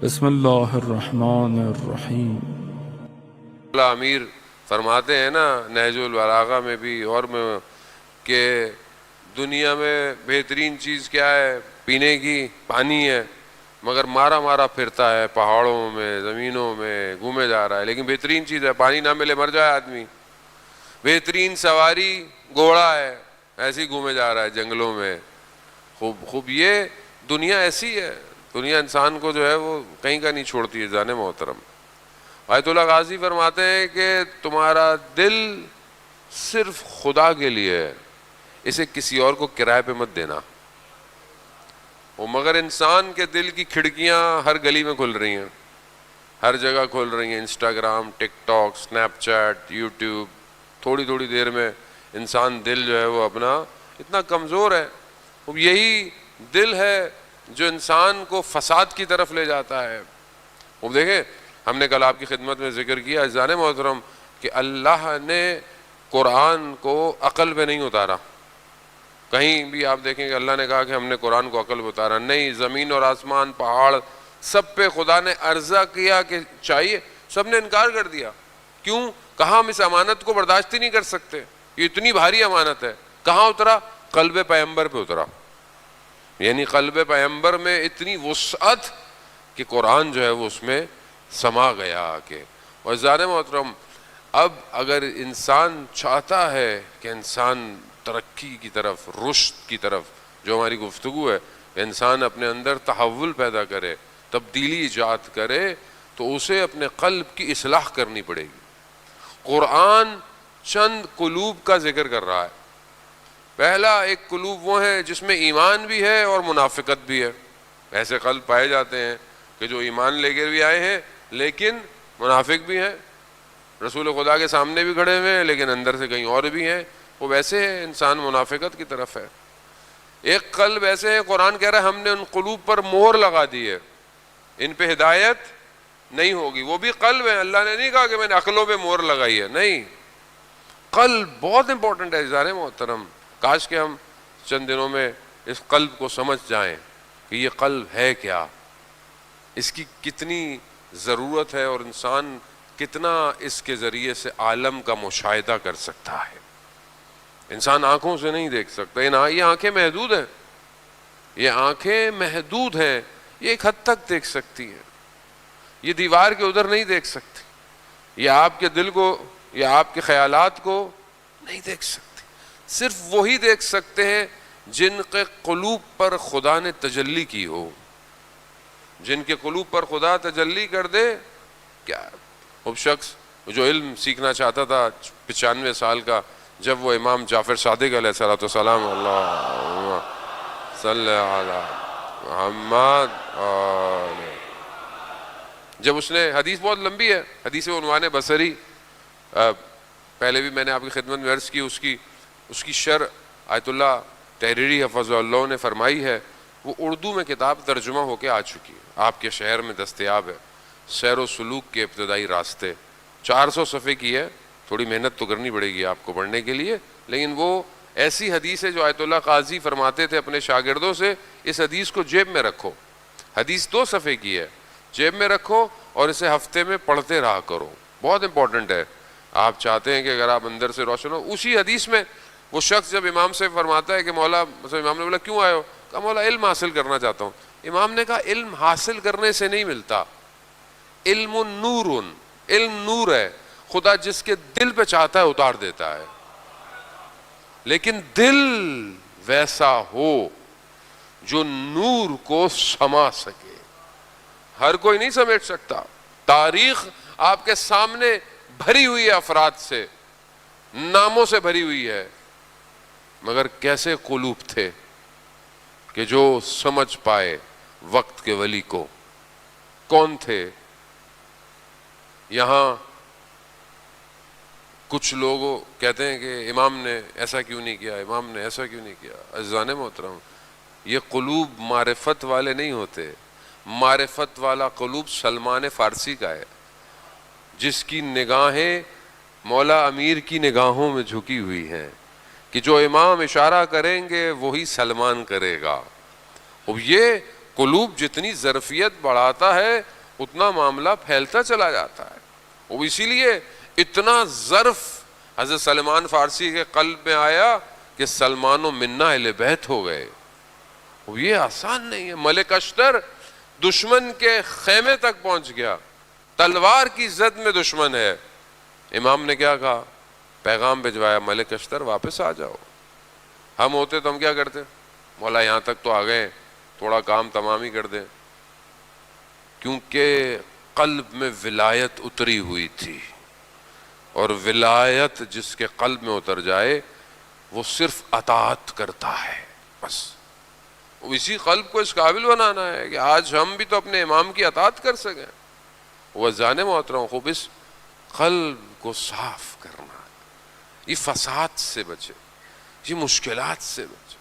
بسم اللہ الرحمن الرحیم۔ امیر فرماتے ہیں نا نہج البلاغہ میں بھی اور میں کہ دنیا میں بہترین چیز کیا ہے؟ پینے کی پانی ہے، مگر مارا مارا پھرتا ہے، پہاڑوں میں زمینوں میں گھومے جا رہا ہے، لیکن بہترین چیز ہے پانی نہ ملے مر جائے آدمی۔ بہترین سواری گھوڑا ہے، ایسے ہی گھومے جا رہا ہے جنگلوں میں۔ خوب یہ دنیا ایسی ہے، دنیا انسان کو جو ہے وہ کہیں کا نہیں چھوڑتی ہے۔ جان محترم آیت اللہ غازی فرماتے ہیں کہ تمہارا دل صرف خدا کے لیے ہے، اسے کسی اور کو کرائے پہ مت دینا۔ وہ مگر انسان کے دل کی کھڑکیاں ہر گلی میں کھل رہی ہیں، ہر جگہ کھل رہی ہیں، انسٹاگرام، ٹک ٹاک، سنیپ چیٹ، یوٹیوب۔ تھوڑی تھوڑی دیر میں انسان دل جو ہے وہ اپنا اتنا کمزور ہے۔ اب یہی دل ہے جو انسان کو فساد کی طرف لے جاتا ہے۔ اب دیکھیں ہم نے کل آپ کی خدمت میں ذکر کیا عزیزان محترم کہ اللہ نے قرآن کو عقل پہ نہیں اتارا۔ کہیں بھی آپ دیکھیں کہ اللہ نے کہا کہ ہم نے قرآن کو عقل پہ اتارا، نہیں۔ زمین اور آسمان، پہاڑ، سب پہ خدا نے عرضہ کیا کہ چاہیے، سب نے انکار کر دیا۔ کیوں؟ کہاں ہم اس امانت کو برداشت ہی نہیں کر سکتے، یہ اتنی بھاری امانت ہے۔ کہاں اترا؟ قلب پیغمبر پہ اترا، یعنی قلب پیغمبر میں اتنی وسعت کہ قرآن جو ہے وہ اس میں سما گیا آ کے۔ اور عزیزان محترم اب اگر انسان چاہتا ہے کہ انسان ترقی کی طرف، رشد کی طرف، جو ہماری گفتگو ہے، انسان اپنے اندر تحول پیدا کرے، تبدیلی ایجاد کرے، تو اسے اپنے قلب کی اصلاح کرنی پڑے گی۔ قرآن چند قلوب کا ذکر کر رہا ہے۔ پہلا ایک قلوب وہ ہے جس میں ایمان بھی ہے اور منافقت بھی ہے۔ ایسے قلب پائے جاتے ہیں کہ جو ایمان لے کر بھی آئے ہیں لیکن منافق بھی ہیں، رسول خدا کے سامنے بھی کھڑے ہوئے ہیں لیکن اندر سے کہیں اور بھی ہیں، وہ ویسے ہے، انسان منافقت کی طرف ہے۔ ایک قلب ایسے ہے، قرآن کہہ رہا ہے ہم نے ان قلوب پر مہر لگا دی ہے، ان پہ ہدایت نہیں ہوگی۔ وہ بھی قلب ہے، اللہ نے نہیں کہا کہ میں نے عقلوں پہ مہر لگائی ہے، نہیں۔ قلب بہت امپورٹنٹ ہے عزیزان محترم۔ کاش کہ ہم چند دنوں میں اس قلب کو سمجھ جائیں کہ یہ قلب ہے کیا، اس کی کتنی ضرورت ہے، اور انسان کتنا اس کے ذریعے سے عالم کا مشاہدہ کر سکتا ہے۔ انسان آنکھوں سے نہیں دیکھ سکتا، یہ آنکھیں محدود ہیں، یہ آنکھیں محدود ہیں، یہ ایک حد تک دیکھ سکتی ہیں، یہ دیوار کے ادھر نہیں دیکھ سکتی، یہ آپ کے دل کو یا آپ کے خیالات کو نہیں دیکھ سکتی۔ صرف وہی دیکھ سکتے ہیں جن کے قلوب پر خدا نے تجلی کی ہو، جن کے قلوب پر خدا تجلی کر دے۔ کیا وہ شخص جو علم سیکھنا چاہتا تھا 95 سال کا، جب وہ امام جعفر صادق علیہ السلام اللہ صلی علی محمد، جب اس نے، حدیث بہت لمبی ہے، حدیث عنوان بصری، پہلے بھی میں نے آپ کی خدمت میں عرض کی، اس کی شرح آیت اللہ تحریری حفظ اللہ نے فرمائی ہے۔ وہ اردو میں کتاب ترجمہ ہو کے آ چکی ہے، آپ کے شہر میں دستیاب ہے، سیر و سلوک کے ابتدائی راستے۔ 400 صفحے کی ہے، تھوڑی محنت تو کرنی پڑے گی آپ کو پڑھنے کے لیے، لیکن وہ ایسی حدیث ہے جو آیت اللہ قاضی فرماتے تھے اپنے شاگردوں سے، اس حدیث کو جیب میں رکھو۔ حدیث 2 صفحے کی ہے، جیب میں رکھو اور اسے ہفتے میں پڑھتے رہا کرو، بہت امپورٹنٹ ہے۔ آپ چاہتے ہیں کہ اگر آپ اندر سے روشن ہو، اسی حدیث میں وہ شخص جب امام سے فرماتا ہے کہ مولا، مثلا امام نے بولا کیوں آئے ہو؟ کہا مولا علم حاصل کرنا چاہتا ہوں۔ امام نے کہا علم حاصل کرنے سے نہیں ملتا، علم نور، علم نور ہے، خدا جس کے دل پہ چاہتا ہے اتار دیتا ہے، لیکن دل ویسا ہو جو نور کو سما سکے۔ ہر کوئی نہیں سمیٹ سکتا۔ تاریخ آپ کے سامنے بھری ہوئی ہے افراد سے، ناموں سے بھری ہوئی ہے، مگر کیسے قلوب تھے کہ جو سمجھ پائے وقت کے ولی کو؟ کون تھے؟ یہاں کچھ لوگ کہتے ہیں کہ امام نے ایسا کیوں نہیں کیا، امام نے ایسا کیوں نہیں کیا۔ عزیزان محترم یہ قلوب معرفت والے نہیں ہوتے، معرفت والا قلوب سلمان فارسی کا ہے، جس کی نگاہیں مولا امیر کی نگاہوں میں جھکی ہوئی ہیں کہ جو امام اشارہ کریں گے وہی سلمان کرے گا۔ اب یہ قلوب جتنی ظرفیت بڑھاتا ہے اتنا معاملہ پھیلتا چلا جاتا ہے. وہ اسی لیے اتنا ظرف حضرت سلمان فارسی کے قلب میں آیا کہ سلمان و منا اہل بیت ہو گئے. یہ آسان نہیں ہے. ملک اشتر دشمن کے خیمے تک پہنچ گیا, تلوار کی زد میں دشمن ہے. امام نے کیا کہا؟ پیغام بھجوایا, ملک اشتر واپس آ جاؤ. ہم ہوتے تو ہم کیا کرتے؟ مولا یہاں تک تو آ گئے, تھوڑا کام تمام ہی کر دیں. کیونکہ قلب میں ولایت اتری ہوئی تھی, اور ولایت جس کے قلب میں اتر جائے وہ صرف اطاعت کرتا ہے بس. اسی قلب کو اس قابل بنانا ہے کہ آج ہم بھی تو اپنے امام کی اطاعت کر سکیں. وہ جانے محترم خوب اس قلب کو صاف کرنا, یہ فساد سے بچے, یہ مشکلات سے بچے.